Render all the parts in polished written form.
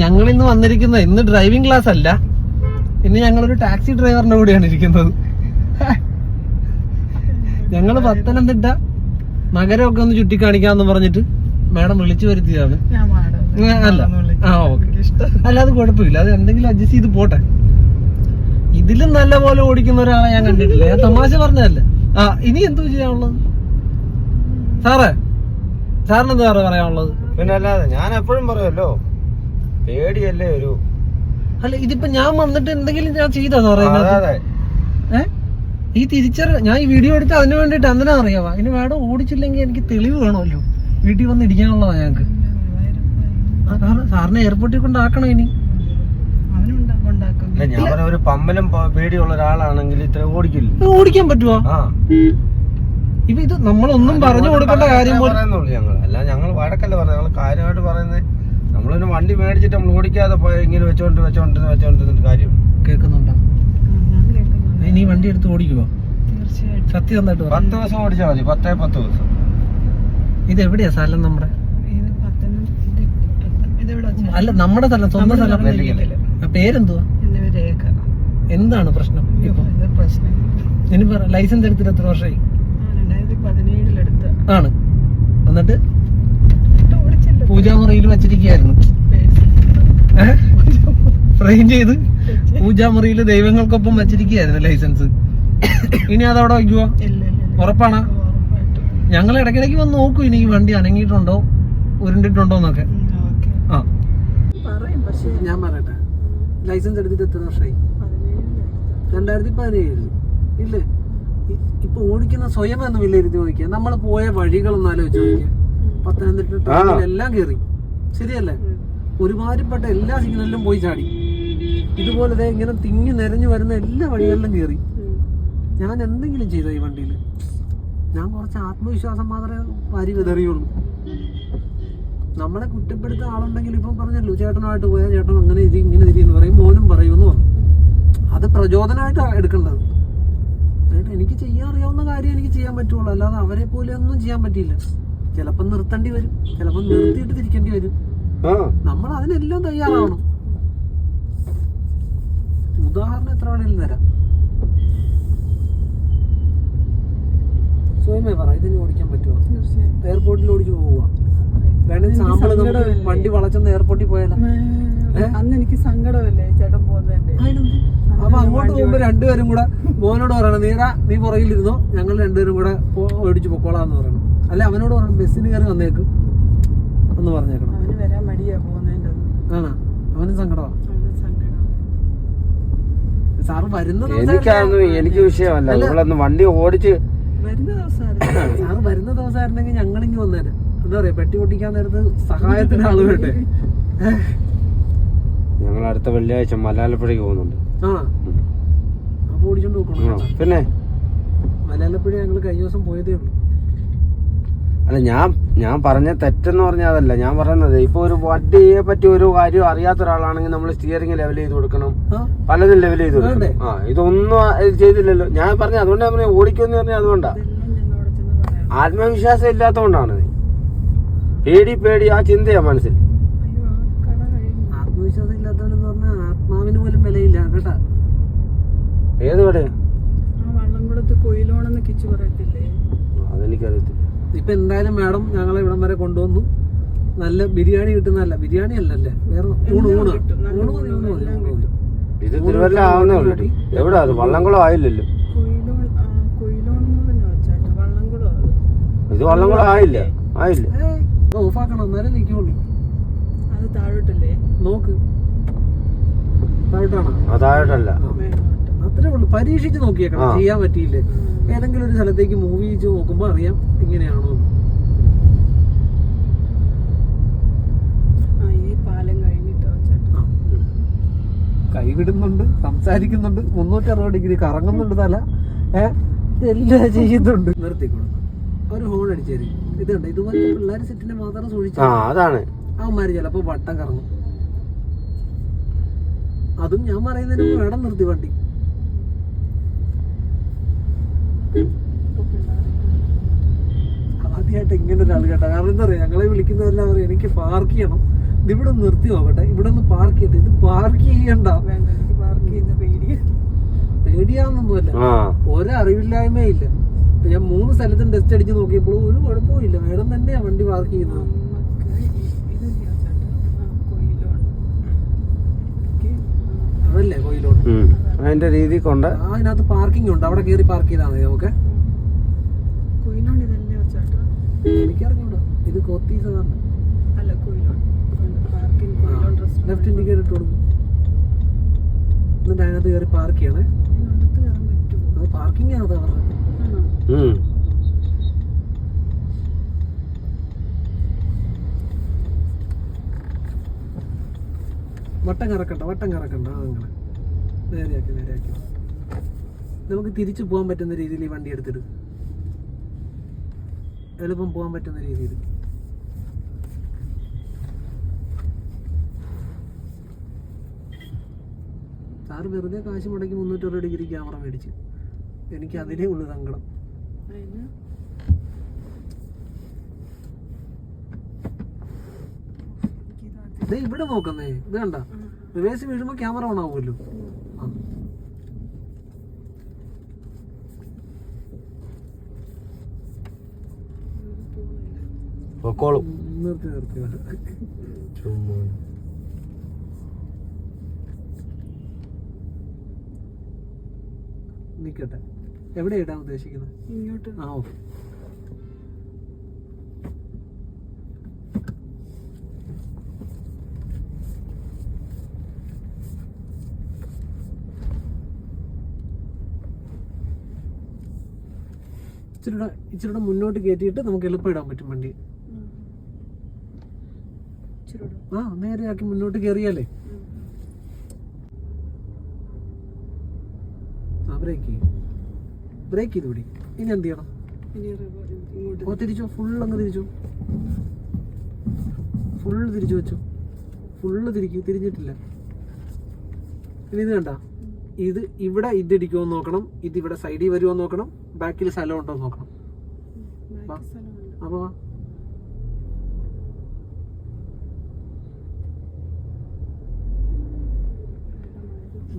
ഞങ്ങൾ ഇന്ന് വന്നിരിക്കുന്നത് ഇന്ന് ഡ്രൈവിംഗ് ക്ലാസ് അല്ല, ഇന്ന് ഞങ്ങളൊരു ടാക്സി ഡ്രൈവറിന്റെ കൂടെയാണ് ഇരിക്കുന്നത്. ഞങ്ങള് പത്തനംതിട്ട നഗരമൊക്കെ ഒന്ന് ചുറ്റിക്കാണിക്കാന്ന് പറഞ്ഞിട്ട് മാഡം വിളിച്ചു വരുത്തിയതാണ്. അല്ല ഓക്കെ, അല്ലാതെ കുഴപ്പമില്ല, അത് എന്തെങ്കിലും അഡ്ജസ്റ്റ് ചെയ്ത് പോട്ടെ. ഇതിലും നല്ല പോലെ ഓടിക്കുന്ന ഒരാളെ ഞാൻ കണ്ടിട്ടില്ല. ഞാൻ തമാശ പറഞ്ഞതല്ല. ഇനി എന്തോ ചെയ്യാനുള്ളത് സാറിന് എന്താ പറയാനുള്ളത്? പിന്നെ അല്ലാതെ ഞാൻ എപ്പോഴും പറയുമല്ലോ, പേടിയല്ലേ ഒരു. അല്ല, ഇതിപ്പോ ഞാൻ വന്നിട്ട് എന്തെങ്കിലും ഞാൻ ചെയ്താ സാറേ? ഈ ഞാൻ ഈ വീഡിയോ എടുത്ത് അതിന് വേണ്ടിട്ട് എന്തിനാ അറിയാവാ? ഇനി മാഡം ഓടിച്ചില്ലെങ്കിൽ എനിക്ക് തെളിവ് വേണമല്ലോ, വീട്ടിൽ വന്ന് ഇടിക്കാനുള്ളതാ ഞങ്ങക്ക്. സാറിനെ എയർപോർട്ടിൽ കൊണ്ടാക്കണം. ഇനി ഞാൻ പറഞ്ഞ ഒരു പമ്പലും പേടിയുള്ള ഒരാളാണെങ്കിൽ ഇത്ര ഓടിക്കാൻ പറ്റുമോ? ഇപ്പൊ ഇത് നമ്മളൊന്നും പറഞ്ഞു കൊടുക്കേണ്ട കാര്യം ഞങ്ങൾ വഴക്കല്ല പറഞ്ഞത്, ഞങ്ങൾ കാര്യമായിട്ട് പറയുന്നത്. നമ്മളൊരു വണ്ടി മേടിച്ചിട്ട് നമ്മൾ ഓടിക്കാതെ പോയ ഇങ്ങനെ വെച്ചോണ്ടിരുന്നിട്ട് കാര്യം കേൾക്കുന്നുണ്ടോ? ഇനി വണ്ടി എടുത്ത് ഓടിക്കുവോ? സത്യം നന്നായിട്ട് 10 ദിവസം ഓടിച്ചാൽ മതി. 10 ദിവസം. ഇത് എവിടെയാ സ്ഥലം? നമ്മുടെ അല്ല, നമ്മുടെ സ്ഥലം, സ്വന്തം സ്ഥലം. പേരെന്തുവാ? എന്താണ് പ്രശ്നം? ഇനി ലൈസൻസ് എടുത്തിട്ട് എത്ര വർഷമായി? 2017 ആണ്. എന്നിട്ട് പൂജാമുറിയിൽ വെച്ചിരിക്കുകയായിരുന്നു, ഫ്രെയിം ചെയ്ത് പൂജാമുറിയിൽ ദൈവങ്ങൾക്കൊപ്പം വെച്ചിരിക്കുകയായിരുന്നു ലൈസൻസ്. ഇനി അതവിടെ വയ്ക്കുവോ? ഉറപ്പാണ്? ഞങ്ങൾ ഇടയ്ക്കിടയ്ക്ക് വന്ന് നോക്കൂ ഇനി ഈ വണ്ടി അനങ്ങിയിട്ടുണ്ടോ, ഉരുണ്ടിട്ടുണ്ടോ എന്നൊക്കെ. ഞാൻ പറയട്ടെ, ലൈസൻസ് എടുത്തിട്ട് എത്ര വർഷമായി? 2017 ഇല്ലേ? ഇപ്പൊ ഓടിക്കുന്ന സ്വയം എന്ന് വിലയിരുത്തി നോക്കിയാൽ നമ്മൾ പോയ വഴികളൊന്നും ആലോചിച്ച് നോക്കിയാൽ പത്തനംതിട്ട എല്ലാം കയറി, ശരിയല്ലേ? ഒരുമാതിരിപ്പെട്ട എല്ലാ സിഗ്നലിലും പോയി ചാടി. ഇതുപോലെ ഇങ്ങനെ തിങ്ങി നിരഞ്ഞു വരുന്ന എല്ലാ വഴികളിലും കയറി. ഞാൻ എന്തെങ്കിലും ചെയ്തോ ഈ വണ്ടിയിൽ? ഞാൻ കുറച്ച് ആത്മവിശ്വാസം മാത്രമേ വാരി വിതറിയുള്ളൂ. നമ്മളെ കുറ്റപ്പെടുത്ത ആളുണ്ടെങ്കിൽ ഇപ്പം പറഞ്ഞല്ലോ, ചേട്ടനുമായിട്ട് പോയാൽ ചേട്ടൻ അങ്ങനെ ഇത് ഇങ്ങനെ എന്ന് പറയും, മോനും പറയുമെന്ന് പറഞ്ഞു. അത് പ്രചോദനമായിട്ടാണ് എടുക്കേണ്ടത്. എനിക്ക് ചെയ്യാൻ അറിയാവുന്ന കാര്യം എനിക്ക് ചെയ്യാൻ പറ്റുള്ളൂ, അല്ലാതെ അവരെ പോലെ ഒന്നും ചെയ്യാൻ പറ്റിയില്ല. ചിലപ്പോൾ നിർത്തേണ്ടി വരും, ചിലപ്പോൾ നിർത്തിയിട്ട് തിരിക്കേണ്ടി വരും. നമ്മൾ അതിനെല്ലാം തയ്യാറാവണം. ഉദാഹരണം എത്ര വേണേലും തരാം. സ്വയമേ പറ, ഇതിന് ഓടിക്കാൻ പറ്റുമോ? എയർപോർട്ടിൽ ഓടിച്ചു പോവുക വേണമെങ്കിൽ സാമ്പിള് നമുക്ക് വണ്ടി വളച്ചൊന്ന് എയർപോർട്ടിൽ പോയാലോ? അന്ന് എനിക്ക് സങ്കടമല്ലേ ചേട്ടൻ പോകുന്നതിന്റെ. അപ്പൊ അങ്ങോട്ട് പോകുമ്പോ രണ്ടുപേരും കൂടെ മോനോട് പറയണം, നീ പുറകിലിരുന്നോ, ഞങ്ങൾ രണ്ടുപേരും കൂടെ ഓടിച്ചു പൊക്കോളാന്ന് പറയണം. അല്ലെ അവനോട് പറയണം, ബസ്സിന് കയറി വന്നേക്ക് എന്ന് പറഞ്ഞേക്കണം. അവന് വരാൻ മടിയാ പോകുന്നതിന്റെ. ആണോ? അവനും സങ്കടമാണ്. സാറ് വരുന്ന എനിക്ക് വിഷയമല്ല, വണ്ടി ഓടിച്ച് സാറ് വരുന്ന ദിവസമായിരുന്നെങ്കിൽ ഞങ്ങളിങ്ങി വന്നേനെ. എന്താ പറയാ, പെട്ടി പൊട്ടിക്കാൻ നേരത്ത് സഹായത്തിന് ആള് വേണ്ടേ? ഞങ്ങൾ അടുത്ത വെള്ളിയാഴ്ച മലയാളപ്പുഴയ്ക്ക് പോകുന്നുണ്ട്. അപ്പൊ ഓടിച്ചോണ്ട് പോക്കണം. പിന്നെ മലയാളപ്പുഴ ഞങ്ങൾ കഴിഞ്ഞ ദിവസം പോയതേ ഉള്ളൂ. അല്ല, ഞാൻ പറഞ്ഞ തെറ്റെന്ന് പറഞ്ഞാൽ അതല്ല ഞാൻ പറയുന്നത്. ഇപ്പൊ ഒരു വണ്ടിയെ പറ്റി ഒരു കാര്യം അറിയാത്ത ഒരാളാണെങ്കിൽ നമ്മൾ സ്റ്റിയറിംഗ് ലെവൽ ചെയ്ത് കൊടുക്കണം, പലതും ലെവൽ ചെയ്ത് കൊടുക്കണം. ഇതൊന്നും ചെയ്തില്ലല്ലോ. ഞാൻ പറഞ്ഞ അതുകൊണ്ടാ പറഞ്ഞ ഓടിക്കുമെന്ന് പറഞ്ഞാൽ അതുകൊണ്ടാ. ആത്മവിശ്വാസം ഇല്ലാത്തതുകൊണ്ടാണ്. പേടി ആ ചിന്തയാ മനസ്സിൽ. ആത്മവിശ്വാസം ഇല്ലാത്തവനെന്ന് പറഞ്ഞാൽ ആത്മാവിന് പോലും വിലയില്ല കേട്ടാ. ഏത് കടയാ? വള്ളംകുളത്ത് കൊയിലോണെന്ന് കിച്ചു പറയത്തില്ലേ? അതെനിക്കറിയത്തില്ല. ഇപ്പൊ എന്തായാലും മാഡം ഞങ്ങളെ ഇവിടം വരെ കൊണ്ടുവന്നു. നല്ല ബിരിയാണി കിട്ടുന്നല്ല, ബിരിയാണി അല്ലല്ലേ, വേറെ ഊണ്. ഇത് തിരുവല്ല ആവുന്നേ ഉള്ളൂ. എവിടാ അത്? വള്ളംകുളം ആയില്ലല്ലോ. ഇത് വള്ളംകുളം ആയില്ല. ഓഫാക്കണം, എന്നാലേ നിൽക്കുള്ളൂ. അത് താഴോട്ടല്ലേ? നോക്ക്, താഴോട്ടാണോ? താഴോട്ടല്ല, അത്രേ ഉള്ളൂ. പരീക്ഷിച്ച് നോക്കിയേക്കണം, ചെയ്യാൻ പറ്റിയില്ലേ. ഏതെങ്കിലും ഒരു സ്ഥലത്തേക്ക് മൂവ് ചെയ്ത് നോക്കുമ്പോ അറിയാം ഇങ്ങനെയാണോ. കൈവിടുന്നുണ്ട്, സംസാരിക്കുന്നുണ്ട്, 360 ഡിഗ്രി കറങ്ങുന്നുണ്ട് തല, എല്ലാം ചെയ്യുന്നുണ്ട്. നിർത്തിക്കൊടുക്കും, ഒരു ഹോൺ അടിച്ചേരും. ഇതുണ്ട്, ഇതുപോലെ പിള്ളേർ സെറ്റിനെ മാത്രം സൂക്ഷിച്ചു. അതാണ് അവന്മാര് ചിലപ്പോ വട്ടം കറങ്ങും. അതും ഞാൻ പറയുന്നതിന് വേണം നിർത്തി വണ്ടി. ആദ്യമായിട്ട് ഇങ്ങനെ ഒരാൾ കേട്ടോ. കാരണം എന്താ പറയാ, ഞങ്ങളെ വിളിക്കുന്നതെല്ലാം പറയും എനിക്ക് പാർക്ക് ചെയ്യണം, ഇവിടെ ഒന്ന് നിർത്തി നോക്കട്ടെ, ഇവിടെ ഒന്ന് പാർക്ക് ചെയ്തിട്ട്. ഇത് പാർക്ക് ചെയ്യണ്ട, വേണ്ട, എനിക്ക് പാർക്ക് ചെയ്യുന്ന പേടിയാ. പേടിയാന്നൊന്നുമല്ല, ഒരറിവില്ലായ്മേ ഇല്ല. ഞാൻ 3 സ്ഥലത്തും ടെസ്റ്റ് അടിച്ച് നോക്കിയപ്പോൾ ഒരു കുഴപ്പവും ഇല്ല. മേഡം തന്നെയാ വണ്ടി പാർക്ക് ചെയ്യുന്നത്. അതല്ലേ കോയിലോട്ട്, അതിന്റെ രീതി കൊണ്ട് അതിനകത്ത് പാർക്കിംഗ് ഉണ്ട്, അവിടെ കയറി പാർക്ക് ചെയ്താൽ മതി നമുക്ക്. കൊയിലോണ്ട് ഇതല്ലേ ചേട്ടാ? എനിക്കറിഞ്ഞൂടാ, ഇത് കോത്തീസ് ആണ്. അല്ല, കൊയിലോണ്ട് പാർക്കിംഗ്, കൊയിലോണ്ട് ലെഫ്റ്റ് ഇൻഡിക്കേറ്റർ ഇട്ട് കൊടുക്കും, എന്നിട്ട് അതിനകത്ത് കയറി പാർക്ക് ചെയ്യണേ. അടുത്ത് കയറാൻ പറ്റുമോ? അത് പാർക്കിംഗ് ആണ് പറഞ്ഞത്. ആണോ? വട്ടം കറക്കണ്ട, വട്ടം കറക്കണ്ട, അങ്ങനെ നേരെയാക്കി നേരെയാക്കി. നമുക്ക് തിരിച്ചു പോകാൻ പറ്റുന്ന രീതിയിൽ ഈ വണ്ടി എടുത്തിട്ട് എളുപ്പം പോകാൻ പറ്റുന്ന രീതിയിൽ. സാറ് വെറുതെ കാശ് മുടക്കി 360 ഡിഗ്രി ക്യാമറ മേടിച്ച്. എനിക്ക് അതിലേ ഉള്ളു സങ്കടം. അതിന് ദേ ഇവിടെ നോക്കുന്നേ, ഇത് കണ്ട, റിവേഴ്സ് വീഴുമ്പോ ക്യാമറ ഓൺ ആവുമല്ലോ. നിർത്തി നിർത്തി നിക്കട്ടെ. എവിടെ ഇടാൻ ഉദ്ദേശിക്കുന്നത്? ഇങ്ങോട്ട്. ആ, ഓക്കെ. ഇച്ചിരൂടെ മുന്നോട്ട് കയറ്റിയിട്ട് നമുക്ക് എളുപ്പം ഇടാൻ പറ്റും വണ്ടി. ആ, നേരെ ആക്കി മുന്നോട്ട് കയറിയാലേ. ആ, ബ്രേക്ക് ചെയ്ത് പിടി. ഇനി എന്ത് ചെയ്യണം? ഓ, തിരിച്ചോ, അങ്ങ് തിരിച്ചു, തിരിച്ചു വെച്ചു, തിരിഞ്ഞിട്ടില്ല. ഇനി ഇത് കണ്ട, ഇത് ഇവിടെ ഇതിടിക്കുമോ നോക്കണം, ഇത് ഇവിടെ സൈഡിൽ വരുമോ നോക്കണം, ബാക്കിൽ സ്ഥലം ഉണ്ടോ നോക്കണം. അപ്പൊ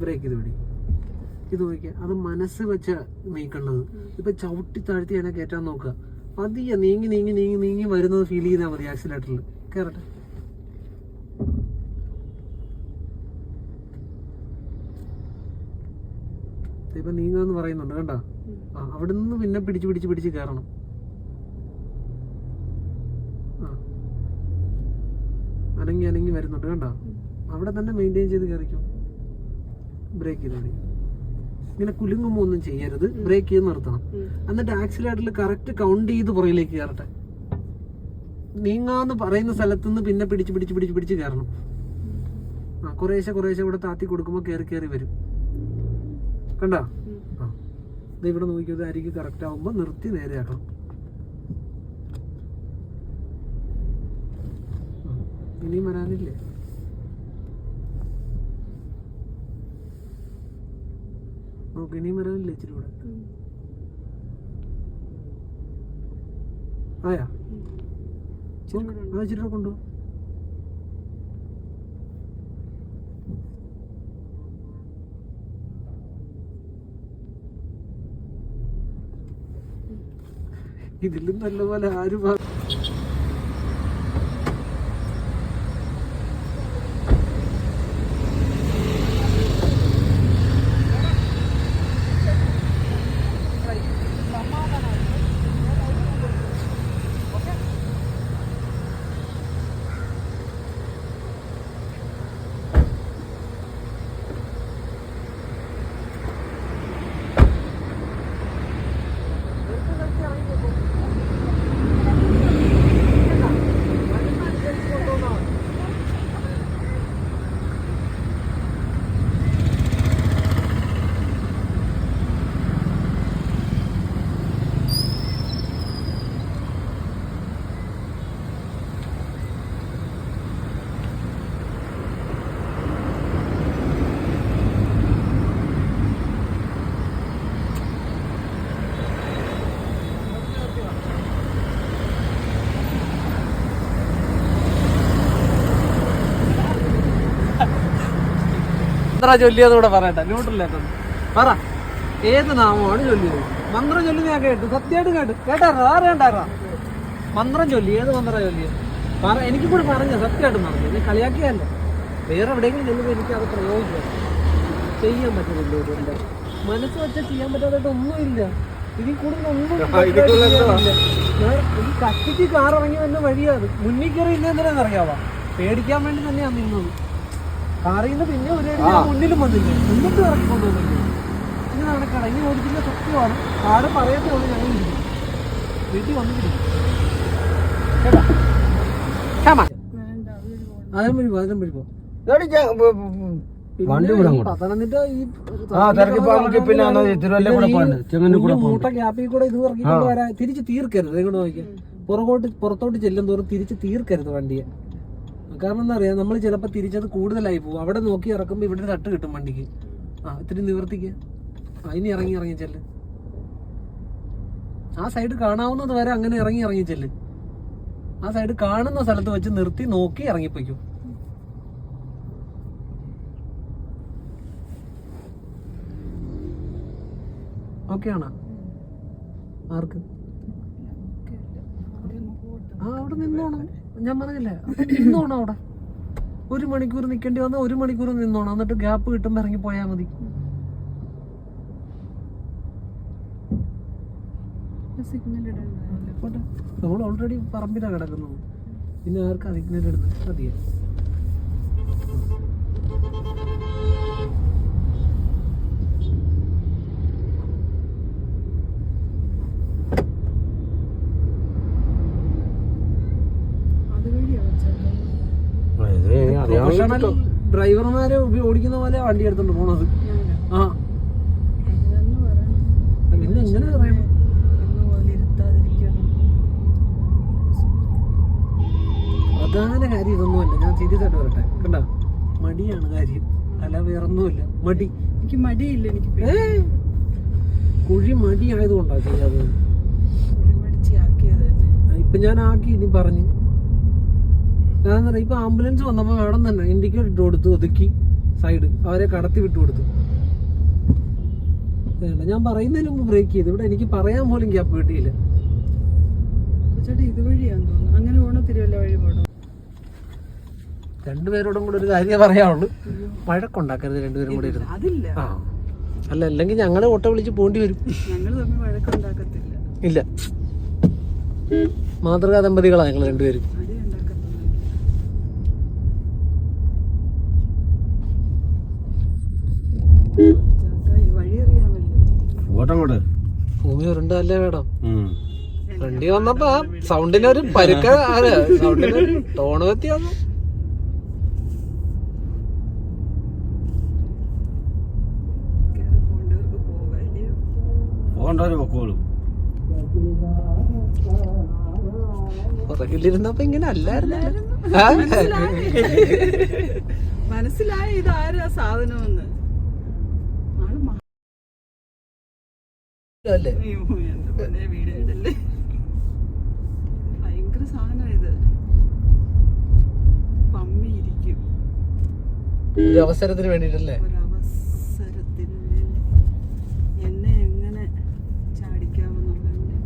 ബ്രേക്ക് ചെയ്ത് പിടി. ഇത് നോക്കിയാ, അത് മനസ്സ് വെച്ച നീക്കേണ്ടത്. ഇപ്പൊ ചവിട്ടി താഴ്ത്തി അതിനെ കയറ്റാൻ നോക്കുക. പതിയെ നീങ്ങി നീങ്ങി നീങ്ങി നീങ്ങി വരുന്നത് ഫീൽ ചെയ്താൽ മതി. ആക്സിലേറ്ററിൽ കയറട്ടെ. ഇപ്പൊ നീങ്ങാന്ന് പറയുന്നുണ്ട്, കണ്ട. ആ, അവിടെ നിന്ന് പിന്നെ പിടിച്ച് കയറണം. ആ, അനങ്ങി വരുന്നുണ്ട്, കണ്ട. അവിടെ തന്നെ മെയിൻറ്റെയിൻ ചെയ്ത് കയറിക്കും. ബ്രേക്ക് ചെയ്ത് മതി. ഇങ്ങനെ കുലുങ്ങുമ്പോ ഒന്നും ചെയ്യരുത്, ബ്രേക്ക് ചെയ്ത് നിർത്തണം. എന്നിട്ട് ആക്സിലേറ്ററിൽ കറക്റ്റ് കൗണ്ട് ചെയ്ത് പുറകിലേക്ക് കയറട്ടെ. നീങ്ങാന്ന് പറയുന്ന സ്ഥലത്തുനിന്ന് പിന്നെ പിടിച്ച് കയറണം. ആ, കുറേശ്ശെ ഇവിടെ താത്തി കൊടുക്കുമ്പോൾ കയറി വരും, കണ്ട. ആ, ഇത് ഇവിടെ നോക്കിയത് അരിക്ക് കറക്റ്റ് ആവുമ്പോ നിർത്തി നേരെയാക്കണം. ഇനിയും വരാനില്ലേ? നോക്ക്, ഇനിയും വരാനില്ലേ? ഇച്ചിരി കൂടെ ആയാ? ഇച്ചിരി കൊണ്ടു. ഇതിലും നല്ലപോലെ ആരും മന്ത്ര ചൊല്ലിയെന്നൂടെ പറയട്ടെ, ന്യൂട്രലിലേക്കൊന്ന് പറ. ഏത് നാമമാണ് ചൊല്ലിയത്? മന്ത്രം ചൊല്ലി ഞാൻ കേട്ടു, സത്യമായിട്ട് കേട്ടു. കേട്ടായിരുന്നോ? ആരേണ്ടായിരുന്നോ? മന്ത്രം ചൊല്ലി, ഏത് മന്ത്രം ചൊല്ലിയത് പറ. എനിക്കും കൂടെ പറഞ്ഞു, സത്യമായിട്ട് പറഞ്ഞു. നീ കളിയാക്കിയല്ല. വേറെ എവിടെയെങ്കിലും ചെല്ലുമ്പോൾ എനിക്ക് അത് പ്രയോഗിക്കാം, ചെയ്യാൻ പറ്റുന്നില്ല. ഇതുകൊണ്ട് മനസ്സ് വെച്ചാൽ ചെയ്യാൻ പറ്റാതായിട്ട് ഒന്നുമില്ല. ഇതിൽ കൂടുതൽ ഒന്നും ഞാൻ ഈ കത്തിക്ക് കാർ ഇറങ്ങി വന്ന വഴിയാണ്. മുന്നിൽ കയറി ഇല്ല എന്തിനാണെന്നറിയാവാ, പേടിക്കാൻ വേണ്ടി തന്നെയാണ് നിന്നത്. കാറിൽ നിന്ന് പിന്നെ ഒരു മുന്നിലും വന്നില്ല, എന്നിട്ട് ഇറക്കി കൊണ്ടുവന്നില്ല. ഇങ്ങനെ നടക്കണം. ഇനി ഓടിക്കുന്ന സത്യമാണ്. ആട് പറയത്തേ ഉള്ളൂ, ഞങ്ങൾ ഇരിക്കും വീട്ടിൽ വന്നിരിക്കും. കേട്ടാ അതിനും വഴി അതിനും വഴി പോ. പത്തനംതിട്ട ഈ മൂട്ട ഗ്യാപ്പിൽ കൂടെ ഇത് ഇറക്കിക്കൊണ്ട് വരാൻ തിരിച്ച് തീർക്കരുത്. ഇങ്ങോട്ട് നോക്കിയാൽ പുറത്തോട്ട് ചെല്ലും തോറും തിരിച്ച് തീർക്കരുത് വണ്ടിയെ. കാരണം എന്താ പറയാ, നമ്മൾ ചിലപ്പോൾ തിരിച്ചത് കൂടുതലായി പോകും. അവിടെ നോക്കി ഇറക്കുമ്പോൾ ഇവിടെ തട്ട് കിട്ടും വണ്ടിക്ക്. ഇത്തിരി നിവർത്തിക്കുക. ഇനി ഇറങ്ങി ചെല്ല്. ആ സൈഡ് കാണാവുന്നത് വരെ അങ്ങനെ ഇറങ്ങി ചെല്ല്. ആ സൈഡ് കാണുന്ന സ്ഥലത്ത് വെച്ച് നിർത്തി നോക്കി ഇറങ്ങിപ്പോയിക്കും. ഓക്കെ ആണോ? ആർക്ക്? അവിടെ നിന്നോണം. ഞാൻ പറഞ്ഞില്ലേ, നിന്നോണം അവിടെ. 1 മണിക്കൂർ നിൽക്കേണ്ടി വന്നാൽ 1 മണിക്കൂർ നിന്നോണം. എന്നിട്ട് ഗ്യാപ്പ് കിട്ടുമ്പോൾ ഇറങ്ങി പോയാൽ മതി. നമ്മൾ ഓൾറെഡി പറമ്പിലാണ് കിടക്കുന്നത്. പിന്നെ ആർക്കാ സിഗ്നൽ ഇടുന്നത്? മതിയോ? പ്രൊഫഷണൽ ഡ്രൈവർമാരെ ഓടിക്കുന്ന പോലെ വണ്ടി എടുത്തോണ്ട് പോണത്. പിന്നെ എങ്ങനെ പറയണം? പ്രധാന കാര്യം ഇതൊന്നുമല്ല. ഞാൻ സീരിയസ് ആയിട്ട് പറയട്ടെ, കണ്ട മടിയാണ് കാര്യം, അല്ല വേറൊന്നുമില്ല. മടി. എനിക്ക് മടിയില്ല. എനിക്ക് കുഴി മടി ആയതുകൊണ്ടാ ചെയ്യാതെ. ഇപ്പൊ ഞാൻ ആക്കി, ഇനി പറഞ്ഞു. ഞാൻ ഇപ്പൊ ആംബുലൻസ് വന്നപ്പോ വേണം തന്നെ ഇൻഡിക്കേറ്റർ ഇട്ട് കൊടുത്തു, ഒതുക്കി സൈഡ് അവരെ കടത്തി വിട്ടു കൊടുത്തു. വേണ്ട, ഞാൻ പറയുന്നതിന് മുമ്പ് ബ്രേക്ക് ചെയ്തു. ഇവിടെ എനിക്ക് പറയാൻ പോലും ഗ്യാപ്പ് കിട്ടിയില്ല. ഇതുവഴിയാന്ന് തോന്നുന്നു. അങ്ങനെ പോണോ തിരുവല്ല വഴി പോണോ? രണ്ടുപേരോടും കൂടെ ഒരു കാര്യം പറയാനുള്ളൂ, വഴക്കുണ്ടാക്കരുത് രണ്ടുപേരും കൂടെ ഇരുന്ന്. അതില്ല, അല്ല അല്ലെങ്കിൽ ഞങ്ങളെ ഓട്ടോ വിളിച്ച് പോണ്ടി വരും. ഞങ്ങൾ തമ്മിൽ വഴക്കുണ്ടാക്കത്തില്ല. ഇല്ല, മാതൃകാ ദമ്പതികളാ ഞങ്ങൾ രണ്ടുപേരും. ഭൂമി ഉരുണ്ടല്ലേ വേണം. വണ്ടി വന്നപ്പോ സൗണ്ടിനൊരു പരുക്ക, സൗണ്ടിനൊരു ടോണ് വ്യത്യാസം. പുറകിലിരുന്നപ്പോ ഇങ്ങനെ അല്ലായിരുന്നു. മനസ്സിലായ ഇതാരാ സാധനമെന്ന്. ഭയങ്കര സാധനം ഇത്. പമ്മിയിരിക്കും ഒരു അവസരത്തിന് വേണ്ടിട്ടല്ലേ. ഒരവസരത്തിന് വേണ്ടി എന്നെ എങ്ങനെ ചാടിക്കാമെന്നുള്ളതിന്റെ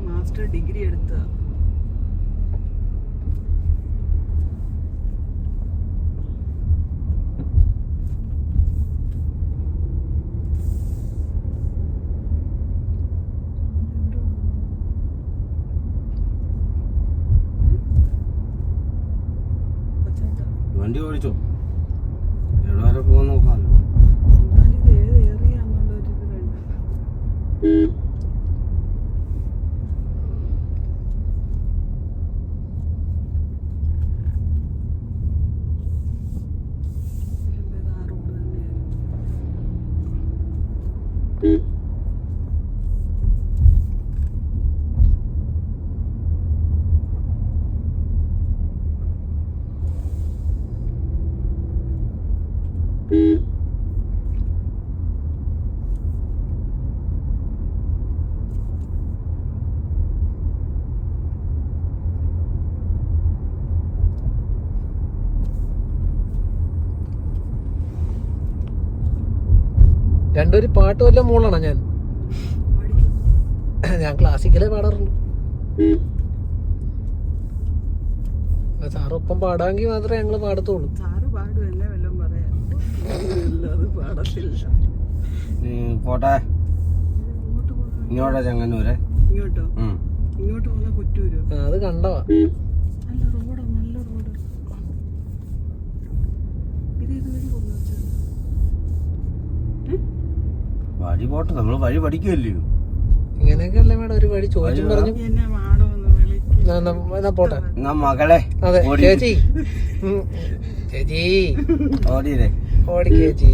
മാസ്റ്റർ ഡിഗ്രി എടുത്ത വണ്ടി ഓടിച്ചോ, എവിടെ വരെ പോകാൻ നോക്കാമല്ലോ. ഇത് ഏത് ഏറിയ എന്നുള്ളൊരു ഇത് വേണ്ട. ആ റോഡ് തന്നെയായിരുന്നു. രണ്ടൊരു പാട്ട് വല്ല മോളാണ് ഞാൻ. ഞാൻ ക്ലാസിക്കലേ പാടാറുള്ളൂ. സാറൊപ്പം പാടാമെങ്കിൽ മാത്രമേ ഞങ്ങള് പാടത്തുള്ളൂ. സാറ് പാടും, എന്നെ വല്ലതും പറയാം. അത് പാടത്തില്ല. പോട്ടെ, ഇങ്ങോട്ടാ ചെങ്ങന്നൂര്. ഇങ്ങോട്ടോ? ഇങ്ങോട്ട് പോകുന്ന കുറ്റൂരോ? അത് കണ്ടവാ. നല്ല റോഡാ, നല്ല റോഡ്. ഇത് ഇതുവഴി കൊണ്ടു വെച്ചത്. വഴി പോട്ടെ, നമ്മള് വഴി പഠിക്കുമല്ലയോ. ഇങ്ങനെയൊക്കെ അല്ലേ മേഡം ഒരു വഴി ചോദിച്ചും പറഞ്ഞു. എന്നെ മാടോന്ന് വിളിക്കും. പോട്ടെ. എന്നാ മകളെ അതെ ചേച്ചി, ചേച്ചി ഓടിയില്ലേ, ഓടി ചേച്ചി.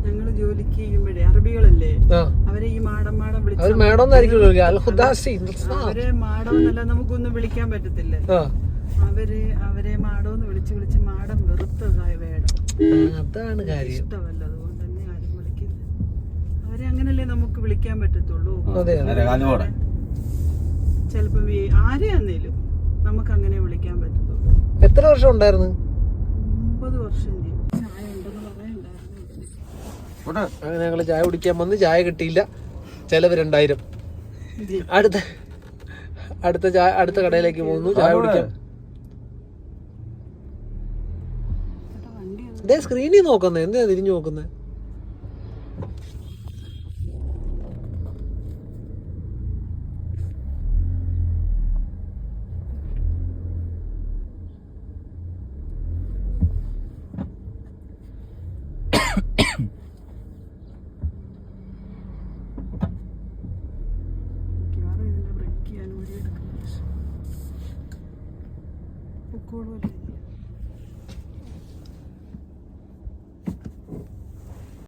ഞങ്ങള് ജോലിക്ക് ചെയ്യുമ്പോഴേ അറബികളല്ലേ, ആ അവരെ ഈ മാടം മാടം അവര് വിളിച്ചു. മേഡം എന്നായിരിക്കും അൽഹുദാസി. അവരെ മാടോന്നല്ല നമുക്കൊന്നും വിളിക്കാൻ പറ്റത്തില്ല. ആ അവരെ മാടോന്ന് വിളിച്ച് വിളിച്ച് മാടം വെറുത്തതായ വേടം. അതാണ് കാര്യം. ഇഷ്ടമല്ല, അതുകൊണ്ട് തന്നെ ആരും വിളിക്കില്ല. അവരെ അങ്ങനല്ലേ നമുക്ക് വിളിക്കാൻ പറ്റത്തുള്ളൂ. അതെ ചിലപ്പോ ആരെയാന്നേലും നമുക്ക് അങ്ങനെ വിളിക്കാൻ പറ്റത്തുള്ളൂ. എത്ര വർഷം ഉണ്ടായിരുന്നു? 9 വർഷം ചെയ്യും. ചായ ഉണ്ടെന്ന് പറയണ്ടായിരുന്നു. അങ്ങനെ ഞങ്ങള് ചായ കുടിക്കാൻ വന്ന് ചായ കിട്ടിയില്ല. ചെലവ് 2000. അടുത്ത കടയിലേക്ക് പോകുന്നു ചായ കുടിക്കാൻ. ഇതേ സ്ക്രീനിൽ നോക്കുന്നേ, എന്താ തിരിഞ്ഞു നോക്കുന്നേ? മിക്കവാറും ഇതിന്റെ ബ്രേക്ക് ചെയ്യാൻ വഴി എടുക്കുന്നത്.